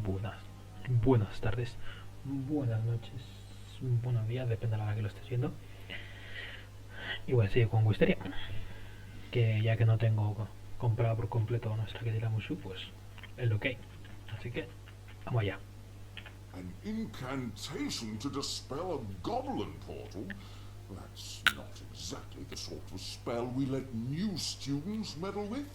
buenas tardes, buenas noches, buenos días, depende de la hora que lo estés viendo. Y bueno, sigo con Wisteria, que ya que no tengo comprado por completo nuestra querida Mushu, pues es lo que hay. Así que, vamos allá. An incantation to dispel a goblin portal? That's not exactly the sort of spell we let new students meddle with.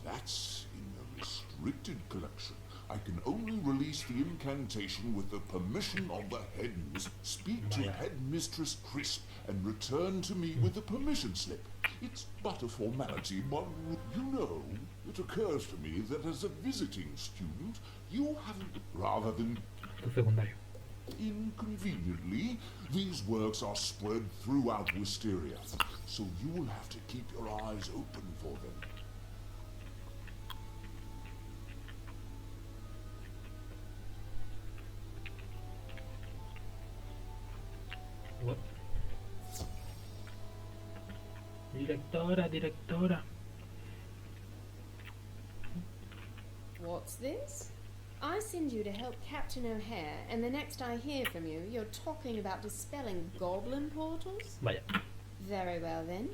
That's in the restricted collection. I can only release the incantation with the permission of the headmistress. Speak to Headmistress Crisp and return to me with the permission slip. It's but a formality, but you know, it occurs to me that as a visiting student, you haven't, rather than inconveniently, these works are spread throughout Wisteria, so you will have to keep your eyes open for them. What? Directora. What's this? I send you to help Captain O'Hare, and the next I hear from you, you're talking about dispelling goblin portals? Vaya. Very well then.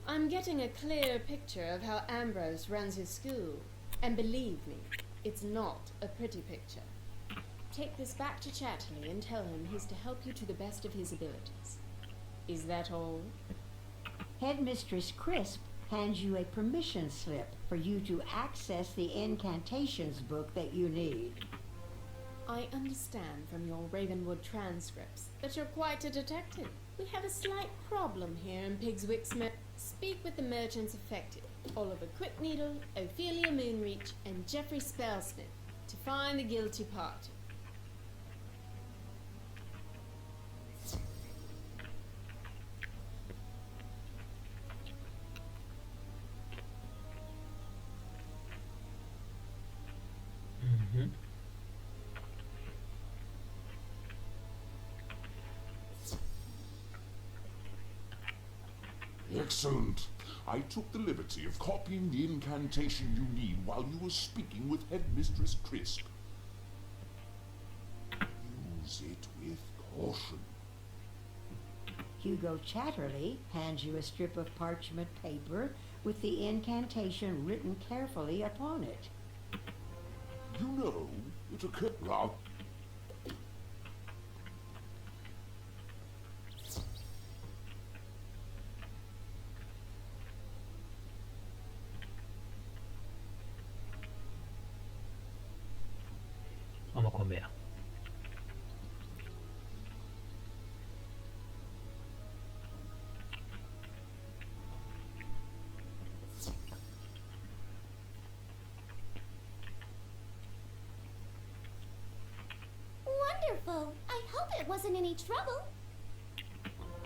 I'm getting a clear picture of how Ambrose runs his school. And believe me, it's not a pretty picture. Take this back to Chatterley and tell him he's to help you to the best of his abilities. Is that all? Headmistress Crisp hands you a permission slip for you to access the incantations book that you need. I understand from your Ravenwood transcripts that you're quite a detective. We have a slight problem here in Pigswick's Speak with the merchants affected, Oliver Quickneedle, Ophelia Moonreach, and Geoffrey Spellsmith, to find the guilty party. Excellent. I took the liberty of copying the incantation you need while you were speaking with Headmistress Crisp. Use it with caution. Hugo Chatterley hands you a strip of parchment paper with the incantation written carefully upon it. You know, it occurred... Vamos con Bea. Wonderful. I hope it wasn't any trouble.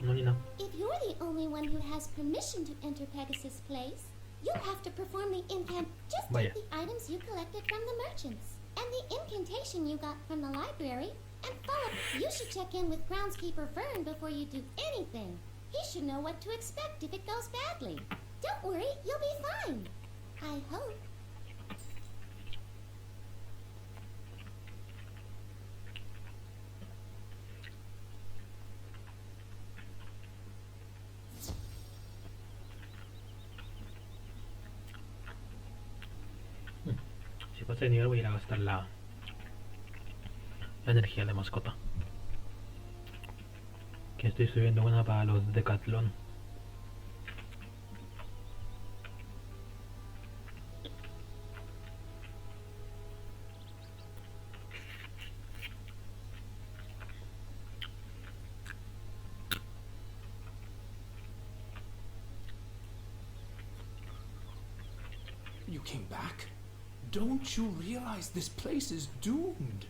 No, Nina. If you're the only one who has permission to enter Pegasus Place, you'll have to perform the Just take the items you collected from the merchants and the incantation you got from the library, and follow. You should check in with groundskeeper Vern before you do anything. He should know what to expect if it goes badly. Don't worry, you'll be fine. I hope. Si pasa de nivel voy a ir a gastar la energía de mascota. Que estoy subiendo una para los Decathlon. You came back? Don't you realize this place is doomed?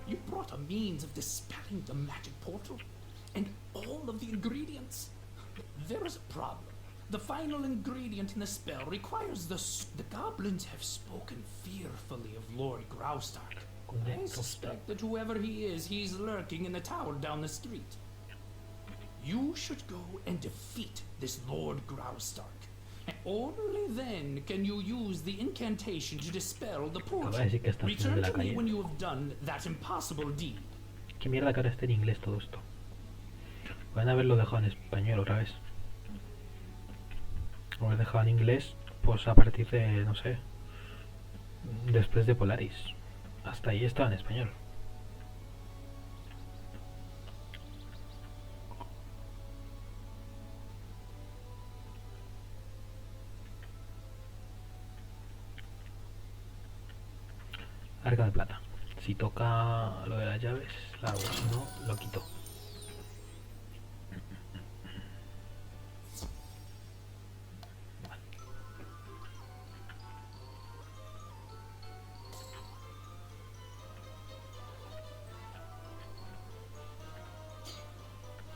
You brought a means of dispelling the magic portal, and all of the ingredients. There is a problem. The final ingredient in the spell requires the goblins have spoken fearfully of Lord Graustark. I suspect that whoever he is, he's lurking in the tower down the street. You should go and defeat this Lord Graustark. Only then can you use the incantation to dispel the Acaba portal. de decir que está al final de Return la to me calle. when you have done that impossible deed. Qué mierda que ahora esté en inglés todo esto. Pueden haberlo dejado en español otra vez. O haber dejado en inglés, pues a partir de, no sé, después de Polaris. Hasta ahí estaba en español. Arca de plata. Si toca lo de las llaves, la hago. Si no, lo quito.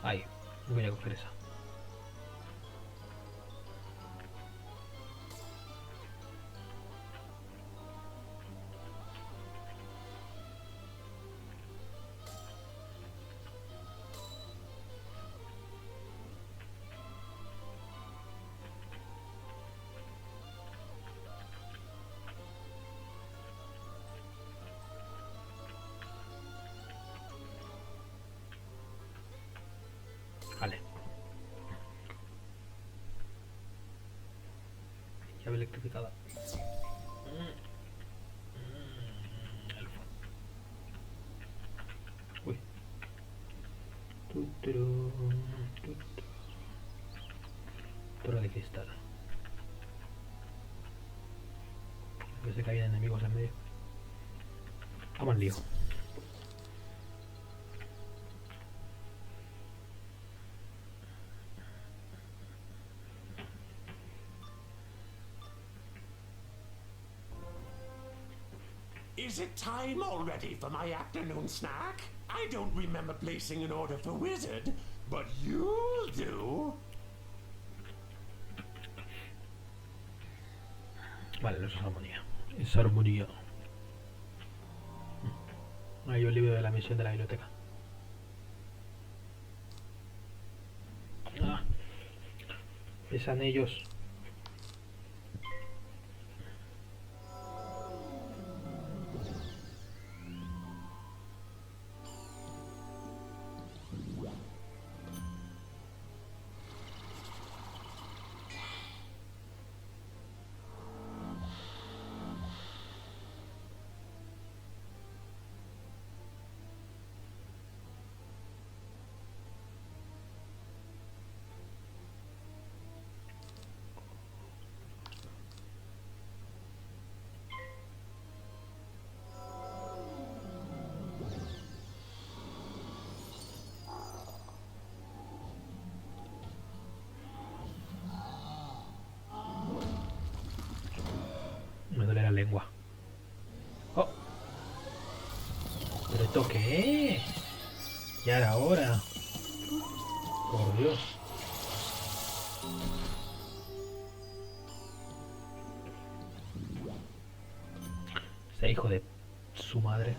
Ahí, voy a coger esa. Vale. Llave electrificada. Elfo. Uy. Tuturu, tuturu. Torre de cristal. Que se caen enemigos en medio. Vamos al lío. Is it time already for my afternoon snack? I don't remember placing an order for Wizard, but you'll do. Vale, no es armonía. Es armonía. Hay un libro de la misión de la biblioteca. Ah, pesan ellos. Me duele la lengua. Oh. ¿Pero esto qué es? Ya era hora. Por Dios. Ese hijo de su madre.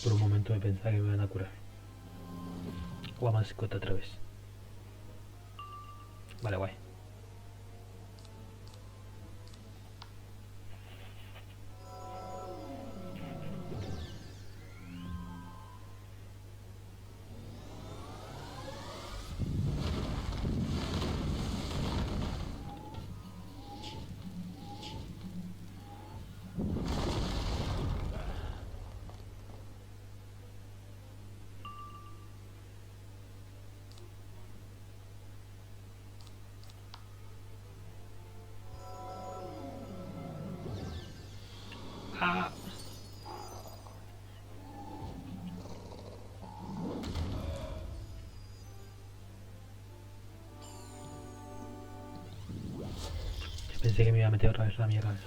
Por un momento me pensaba que me iban a curar. O a mascota otra vez. Vale, guay. Ah. Pensé que me iba a meter otra vez la mierda esa.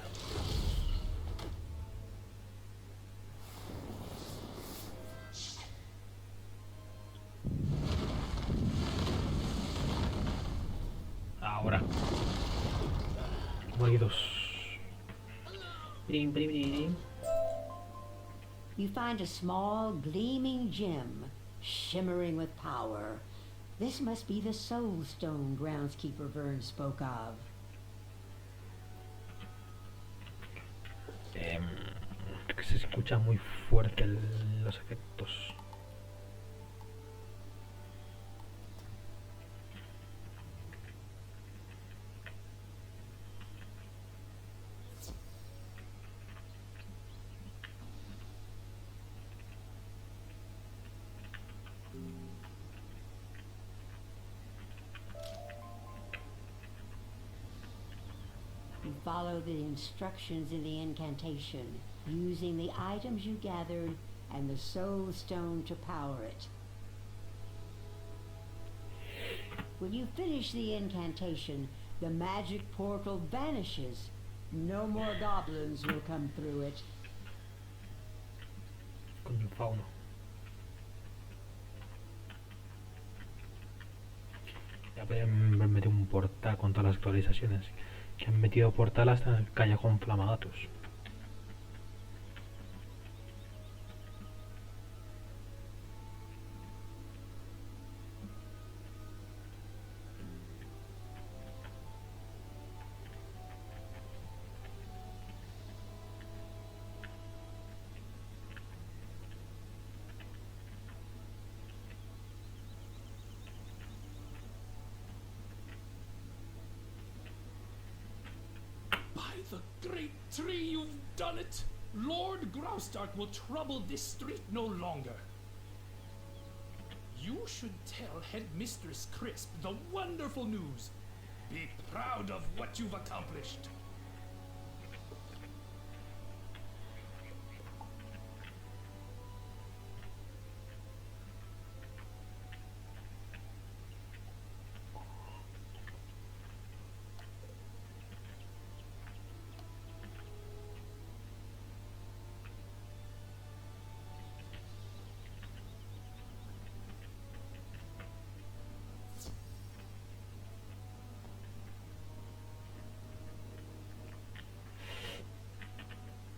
Ahora. Moridos. Brim, brim, brim. You find a small, gleaming gem, shimmering with power. This must be the soul stone groundskeeper Vern spoke of. Que se escucha muy fuerte los efectos. You follow the instructions in the incantation, using the items you gathered and the soul stone to power it. When you finish the incantation, the magic portal vanishes. No more goblins will come through it. Con el fauno. Ya pueden meter un portal con todas las actualizaciones. Que han metido portal hasta el callejón Flamagatus. The great tree, you've done it! Lord Graustark will trouble this street no longer. You should tell Headmistress Crisp the wonderful news. Be proud of what you've accomplished.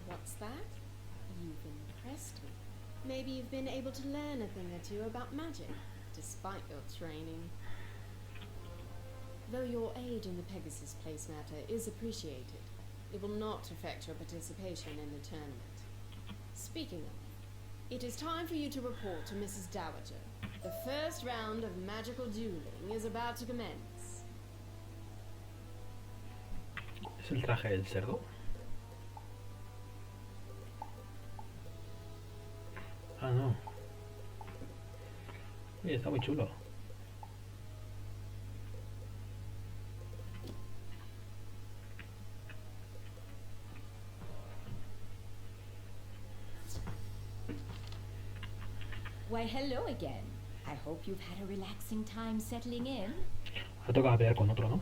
What's that? You've impressed me. Maybe you've been able to learn a thing or two about magic, despite your training. Though your aid in the Pegasus Place matter is appreciated, it will not affect your participation in the tournament. Speaking of, it is time for you to report to Mrs. Dowager. The first round of magical dueling is about to commence. ¿Es el traje del cerdo? Ah, no. Oye, está muy chulo. Why, hello again. I hope you've had a relaxing time settling in. Ahora toca pelear con otro, ¿no?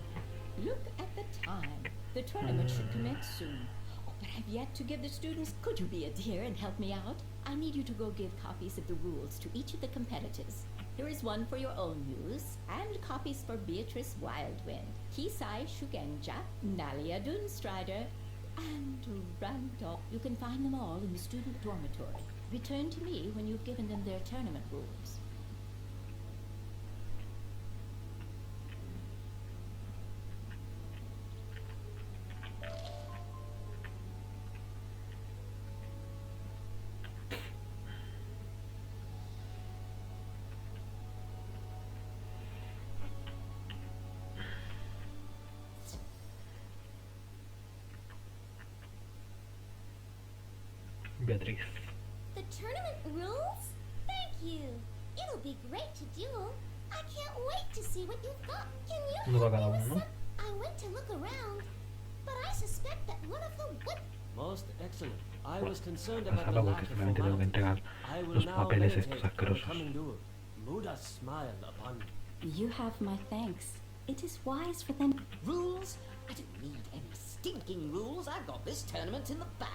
Look at the time. The tournament should commence soon. Oh, but I've yet to give the students. Could you be a dear and help me out? I need you to go give copies of the rules to each of the competitors. Here is one for your own use, and copies for Beatrice Wildwind, Kisai Shugenja, Nalia Dunstrider, and Randolph. You can find them all in the student dormitory. Return to me when you've given them their tournament rules. Beatriz. The tournament rules? Thank you. It'll be great to duel. I can't wait to see what you've got. Can you Uno help para me cada with uno, some? I went to look around, but I suspect that one of the wood. Most excellent. I was concerned Pasa about the loco lack que of simplemente tengo que formalities. entregar I will los now papeles meditate estos on the asquerosos. coming duel. Muda smile upon me. You have my thanks. It is wise for them. Rules? I don't need any breaking rules. I've got this tournament in the bag.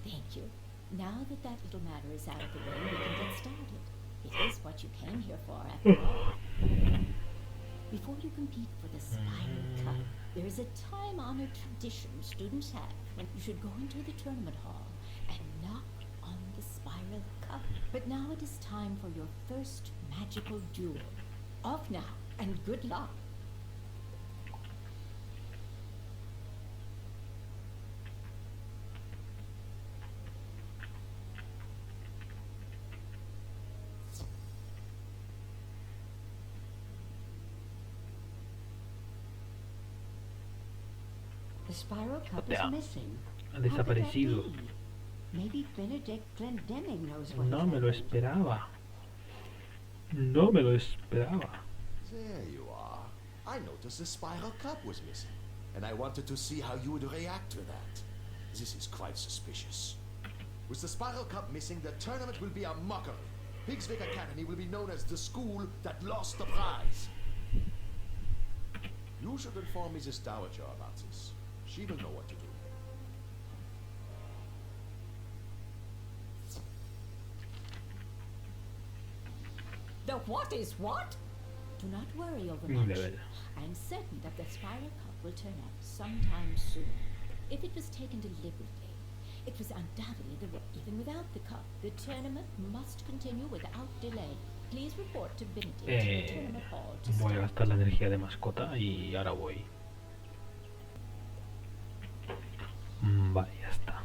Thank you. Now that that little matter is out of the way, we can get started. It is what you came here for, after all. Before you compete for the Spiral Cup, there is a time-honored tradition students have when you should go into the tournament hall and knock on the Spiral Cup. But now it is time for your first magical duel. Off now, and good luck. The Spiral Cup Ya. is missing. Ha How could that desaparecido. be? Maybe Benedict Glendemming knows what No has me lo happened. esperaba. No me lo esperaba. There you are. I noticed the Spiral Cup was missing, and I wanted to see how you would react to that. This is quite suspicious. With the Spiral Cup missing, the tournament will be a mockery. Pigswick Academy will be known as the school that lost the prize. You should inform Mrs. Dowager about this. She will know what to do. The what is what? Do not worry Ni overmuch. level. I am certain that the Spiral Cup will turn up sometime soon. If it was taken deliberately, it was undoubtedly even without the cup. The tournament must continue without delay. Please report to Benedict in the tournament hall to Voy a start. gastar la energía de mascota y ahora voy. Vale, ya está.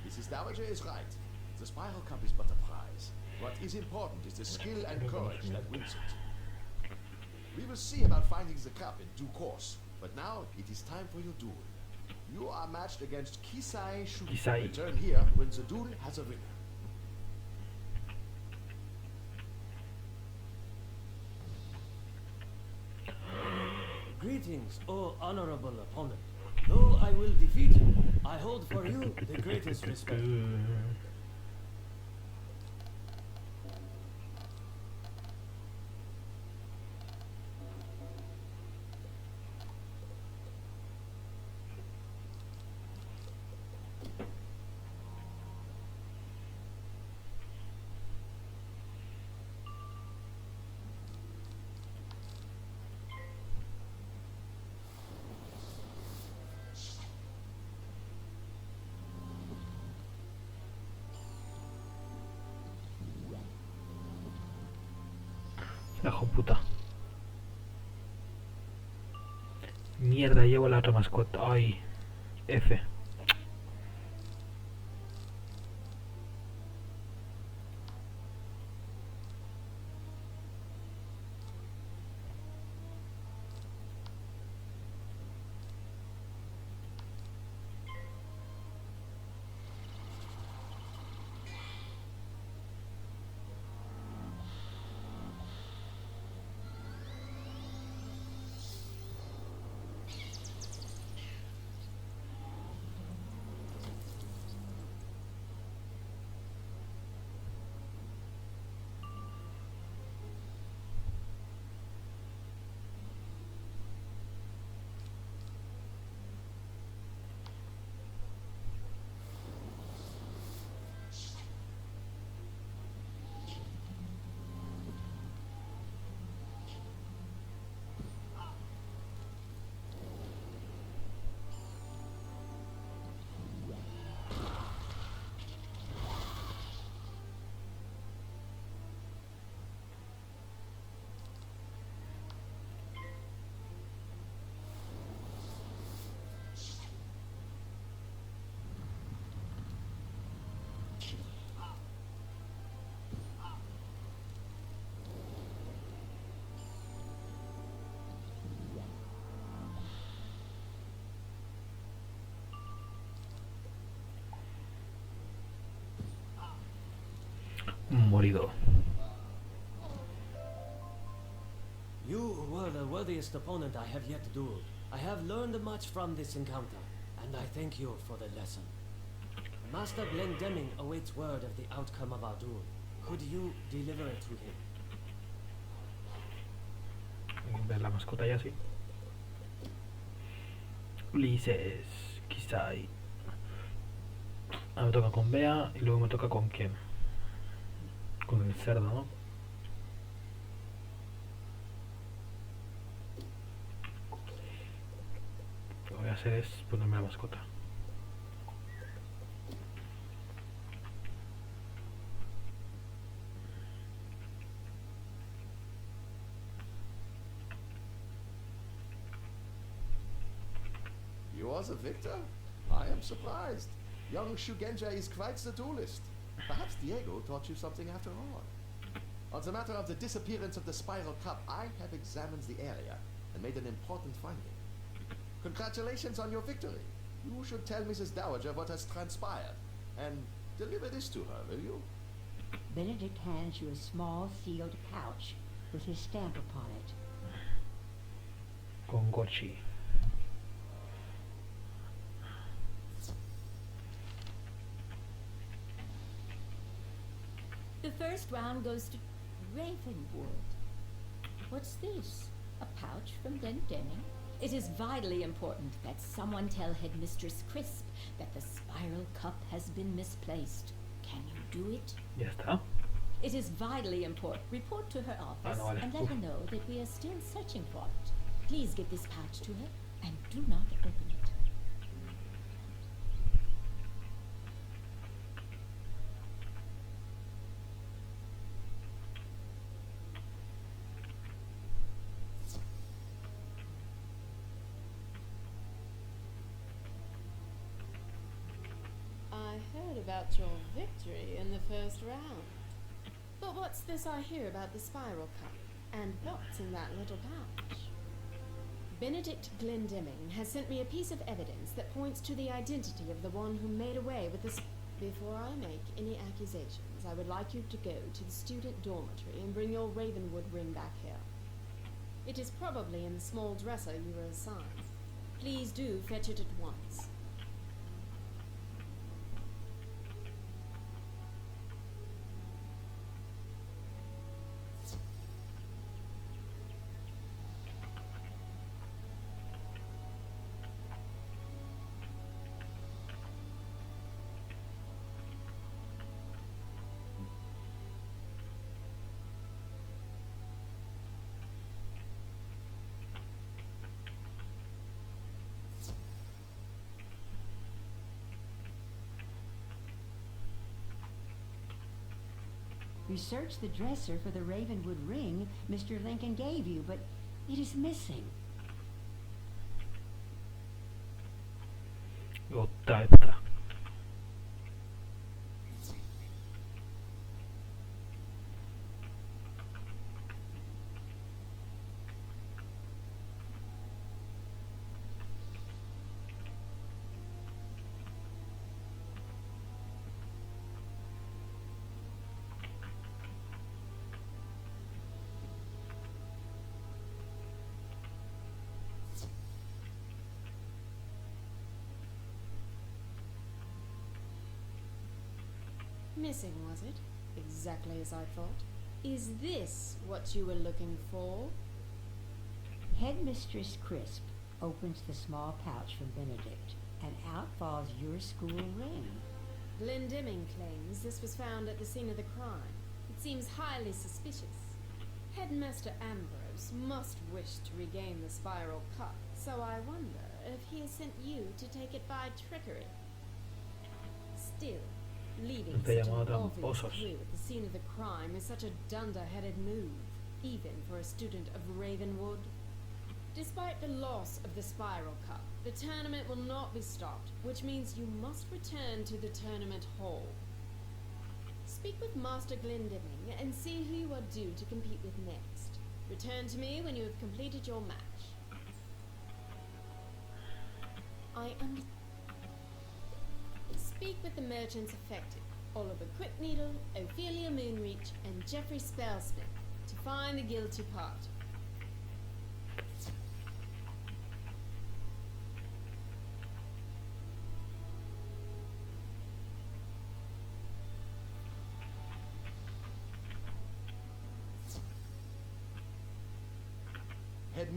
Mrs. Dowager is right. The Spiral Cup is but a prize. What is important is the skill and courage that wins it. We will see about finding the cup in due course, but now it is time for your duel. You are matched against Kisai Shu. Kisai. Return here when the duel has a winner. Greetings, O honorable opponent. Though I will defeat you, I hold for you the greatest respect. Hijo puta. Mierda, llevo la otra mascota. Ay, F. Morido. You were the worthiest opponent I have yet to duel. I have learned much from this encounter, and I thank you for the lesson. Master Glendemming awaits word of the outcome of our duel. Could you deliver it to him? Ver la mascota ya sí. Ulises, quizá. Ahora me toca con Bea y luego me toca con quién. Con el cerdo, ¿no? Lo que voy a hacer es ponerme la mascota. You are the victor? I am surprised. Young Shugenja is quite the duelist. Perhaps Diego taught you something after all. On the matter of the disappearance of the Spiral Cup, I have examined the area and made an important finding. Congratulations on your victory. You should tell Mrs. Dowager what has transpired and deliver this to her, will you? Benedict hands you a small sealed pouch with his stamp upon it. Con Gochi. The first round goes to Ravenwood. What's this? A pouch from Glendemming? It is vitally important that someone tell Headmistress Crisp that the Spiral Cup has been misplaced. Can you do it? Ya está. It is vitally important. Report to her office vale. and let her know that we are still searching for it. Please give this pouch to her and do not open it. I heard about your victory in the first round. But what's this I hear about the Spiral Cup? And what's in that little pouch? Benedict Glendemming has sent me a piece of evidence that points to the identity of the one who made away with the... Before I make any accusations, I would like you to go to the student dormitory and bring your Ravenwood ring back here. It is probably in the small dresser you were assigned. Please do fetch it at once. You searched the dresser for the Ravenwood ring Mr. Lincoln gave you, but it is missing. Otra esta. Missing, was it? Exactly as I thought. Is this what you were looking for? Headmistress Crisp opens the small pouch from Benedict, and out falls your school ring. Glendemming claims this was found at the scene of the crime. It seems highly suspicious. Headmaster Ambrose must wish to regain the Spiral Cup, so I wonder if he has sent you to take it by trickery. Still, leaving Te such an llamaba obvious tramposos. clue at the scene of the crime is such a dunder-headed move, even for a student of Ravenwood. Despite the loss of the Spiral Cup, the tournament will not be stopped, which means you must return to the tournament hall. Speak with Master Glendemming and see who you are due to compete with next. Return to me when you have completed your match. Speak with the merchants affected, Oliver Quickneedle, Ophelia Moonreach, and Geoffrey Spellsmith, to find the guilty party.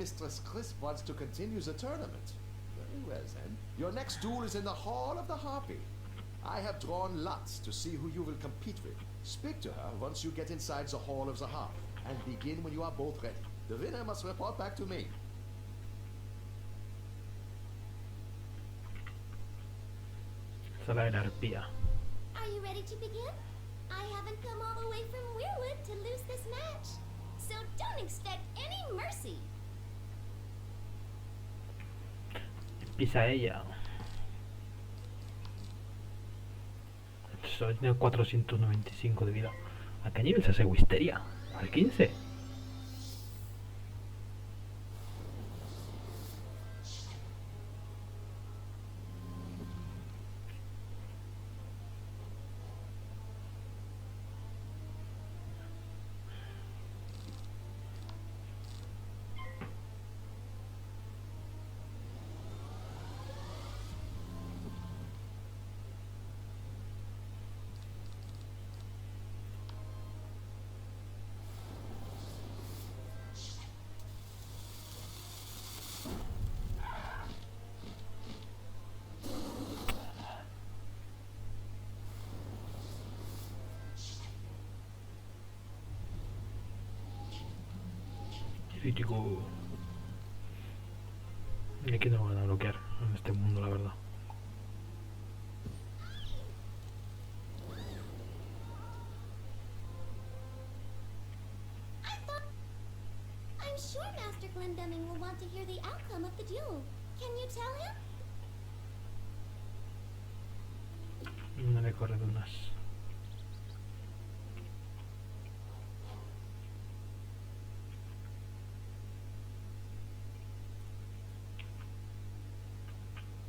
Headmistress Crisp wants to continue the tournament. Very well then. Your next duel is in the Hall of the Harpy. I have drawn lots to see who you will compete with. Speak to her once you get inside the Hall of the Harp, and begin when you are both ready. The winner must report back to me. Sala de la arpía. Are you ready to begin? I haven't come all the way from Weirwood to lose this match, so don't expect any mercy. Empieza ella. Solo tiene 495 de vida. ¿A qué nivel se hace Wisteria? ¿Al 15? Crítico. Y aquí no lo van a bloquear en este mundo, la verdad. I'm sure Master Glendemming will want to hear the outcome of the duel. Can you tell him? No le corre de unas.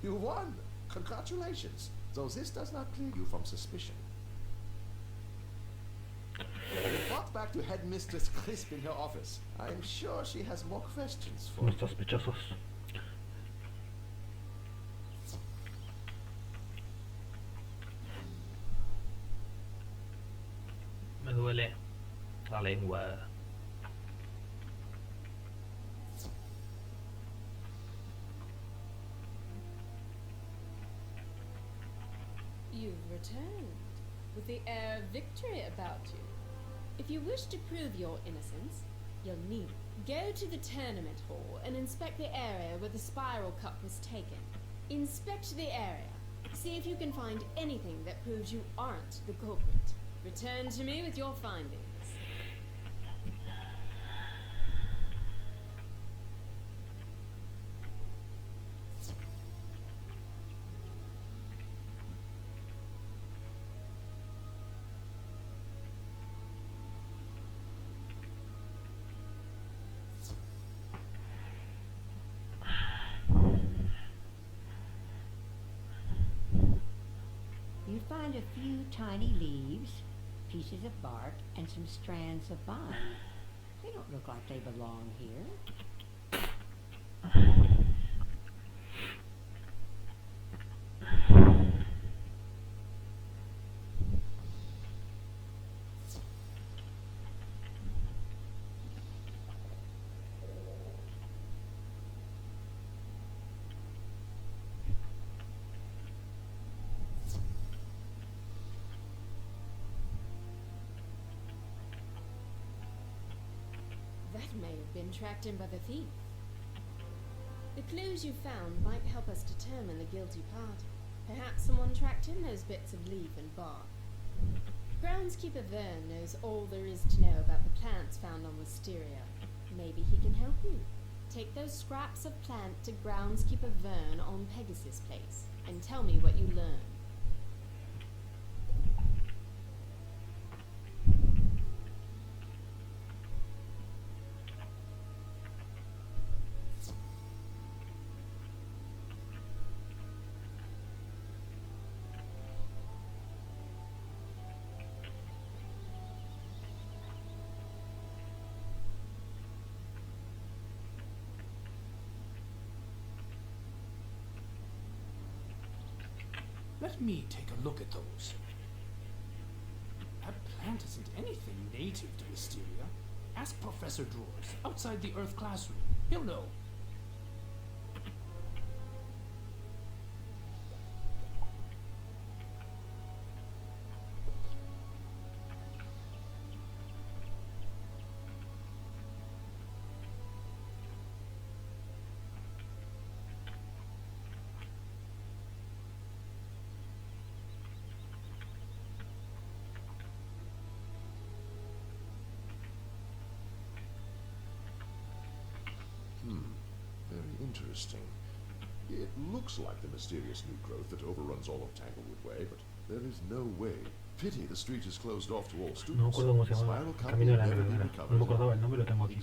You won! Congratulations! Though this does not clear you from suspicion. Report back to Headmistress Crisp in her office. I'm sure she has more questions for Unos you. sospechosos. Me duele la lengua. You've returned, with the air of victory about you. If you wish to prove your innocence, you'll need it. Go to the tournament hall and inspect the area where the spiral cup was taken. Inspect the area. See if you can find anything that proves you aren't the culprit. Return to me with your findings. You find a few tiny leaves, pieces of bark, and some strands of vine. They don't look like they belong here. That may have been tracked in by the thief. The clues you found might help us determine the guilty party. Perhaps someone tracked in those bits of leaf and bark. Groundskeeper Vern knows all there is to know about the plants found on Wisteria. Maybe he can help you. Take those scraps of plant to Groundskeeper Vern on Pegasus Place and tell me what you learn. Let me take a look at those. That plant isn't anything native to Wisteria. Ask Professor Drawers outside the Earth classroom. He'll know. Very interesting. It looks like the mysterious new growth that overruns all of Tanglewood Way, but there is no way. Pity the street is closed off to all No me students. acuerdo cómo se llama. Spiral Cup Camino de will la never be Herradura. recovered. No me acordaba el nombre, lo tengo aquí.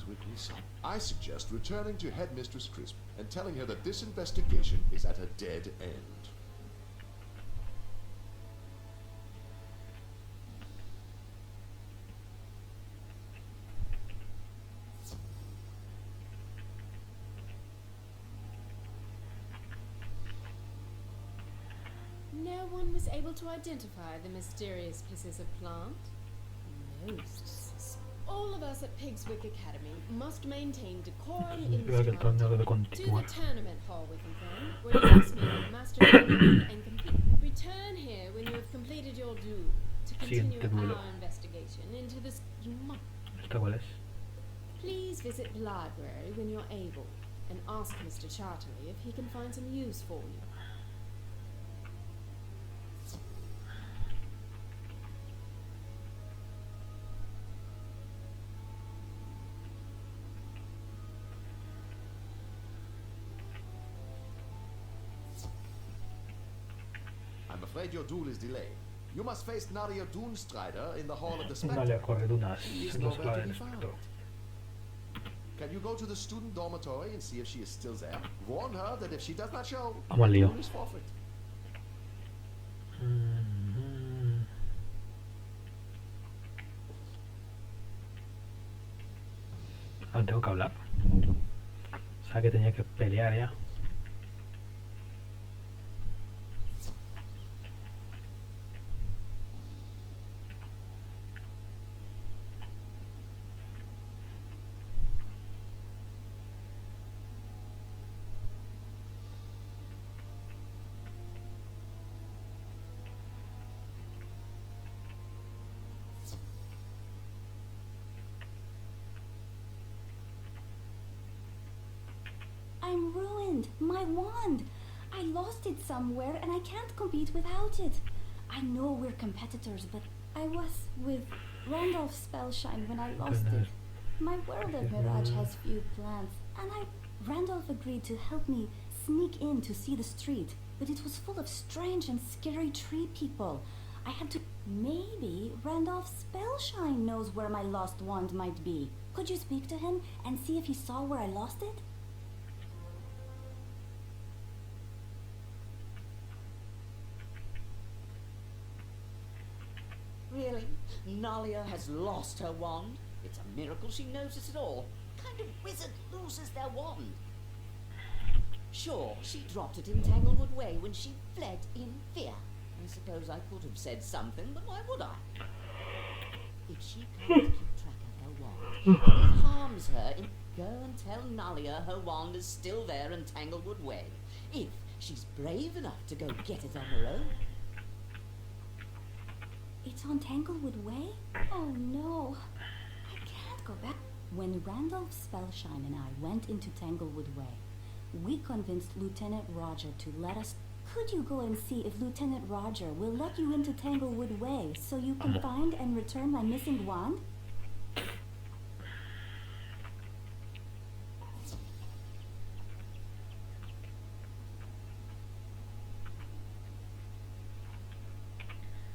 I suggest returning to Headmistress Crisp and telling her that this investigation is at a dead end. No one was able to identify the mysterious possessive plant. Most. All of us at Pigswick Academy must maintain decorum in Creo que el torneo debe to the continuar. tournament hall with you then, where you must meet Master and compete. Return here when you have completed your duel to continue Siguiente duelo. our investigation into this. You must. ¿Esta cuál es? Please visit the library when you're able and ask Mr. Charterley if he can find some use for you. I'm afraid your duel is delayed. You must face Nadia Doonstrider in the hall of the Una Spectre. le corredunas She is en los nowhere to be claves. found. Can you go to the student dormitory and see if she is still there? Warn her that if she does not show, Vamos al the lío. duel is forfeit. Ah, tengo que hablar. O sea que tenía que pelear ya. I'm ruined. My wand. I lost it somewhere and I can't compete without it. I know we're competitors, but I was with Randolph Spellshine when I lost it. My world of Mirage has few plants, and Randolph agreed to help me sneak in to see the street, but it was full of strange and scary tree people. I had to... Maybe Randolph Spellshine knows where my lost wand might be. Could you speak to him and see if he saw where I lost it? Really? Nalia has lost her wand? It's a miracle she knows it at all. What kind of wizard loses their wand? Sure, she dropped it in Tanglewood Way when she fled in fear. I suppose I could have said something, but why would I? If she can't keep track of her wand, and it harms her, go and tell Nalia her wand is still there in Tanglewood Way. If she's brave enough to go get it on her own. It's on Tanglewood Way? Oh no, I can't go back. When Randolph Spellshine and I went into Tanglewood Way, we convinced Lieutenant Roger to let us... Could you go and see if Lieutenant Roger will let you into Tanglewood Way so you can find and return my missing wand?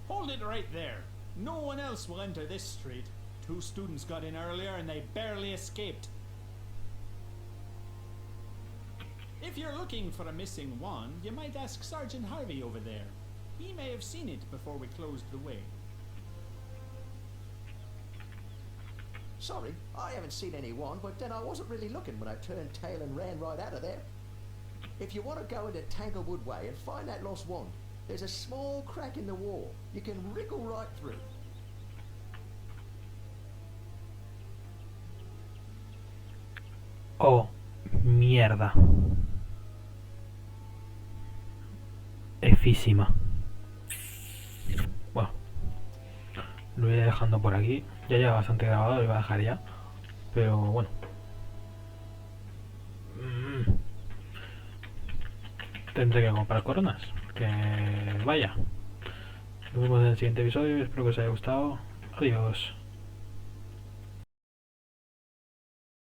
Hold it right there. No one else will enter this street. 2 students got in earlier and they barely escaped. If you're looking for a missing wand, you might ask Sergeant Harvey over there. He may have seen it before we closed the way. Sorry, I haven't seen any wand, but then I wasn't really looking when I turned tail and ran right out of there. If you want to go into Tanglewood Way and find that lost wand, there's a small crack in the wall. You can wriggle right through. Oh, Mierda. Efísima. Bueno, lo voy dejando por aquí. Ya lleva bastante grabado, lo voy a dejar ya. Pero bueno. Tendré que comprar coronas. Que vaya. Nos vemos en el siguiente episodio. Espero que os haya gustado. Adiós.